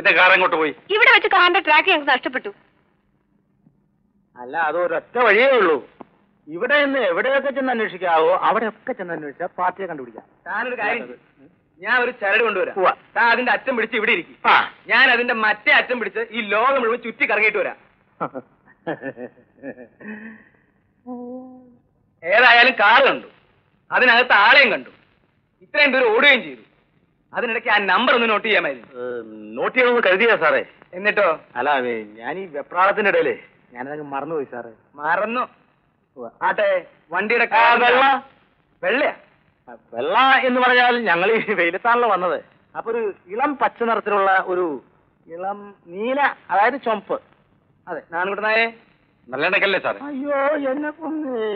എന്റെ കാർ എങ്ങോട്ട് പോയി? ഇവിടെ വെച്ച് കാറിന്റെ ട്രാക്ക് ഞങ്ങൾക്ക് നഷ്ടപ്പെട്ടു. അല്ല, അതൊരൊറ്റ വഴിയേ ഉള്ളൂ. ഇവിടെ നിന്ന് എവിടെയൊക്കെ ചെന്ന് അന്വേഷിക്കാവോ അവിടെയൊക്കെ ചെന്ന് അന്വേഷിച്ചാൽ പാർട്ടിയെ കണ്ടുപിടിക്കാം. താനൊരു കാര്യം, ഞാൻ ഒരു ചരട് കൊണ്ടുവരാം. താൻ അതിന്റെ അറ്റം പിടിച്ച് ഇവിടെ ഇരിക്കും. ഞാൻ അതിന്റെ മറ്റേ അറ്റം പിടിച്ച് ഈ ലോകം മുഴുവൻ ചുറ്റി കറങ്ങിയിട്ട് വരാം. ഏതായാലും കാറ് കണ്ടു, അതിനകത്ത് ആളെയും കണ്ടു, ഇത്രയും ദൂരം ഓടുകയും ചെയ്തു. അതിനിടയ്ക്ക് ആ നമ്പർ ഒന്ന് നോട്ട് ചെയ്യാമായിരുന്നു. നോട്ട് ചെയ്യണമെന്ന് കരുതിയാ സാറേ. എന്നിട്ടോ? അല്ല, ഞാൻ ഈ വെപ്രാളത്തിന്റെ ഇടയിലേ ഞാനതങ്ങ് മറന്നുപോയി സാറേ. മറന്നു? ആട്ടെ, വണ്ടിയുടെ വെള്ളയാ? വെള്ള എന്ന് പറഞ്ഞാൽ ഞങ്ങൾ ഈ വെയിലത്താണല്ലോ വന്നത്. അപ്പൊ ഒരു ഇളം പച്ച നിറത്തിലുള്ള ഒരു ഇളം നീല, അതായത് ചുമപ്പ്. അതെ, നാണുകുട്ടനായേ, നല്ല ഇടയ്ക്കല്ലേ സാറേ? അയ്യോ, എന്നെ കൊന്നേ.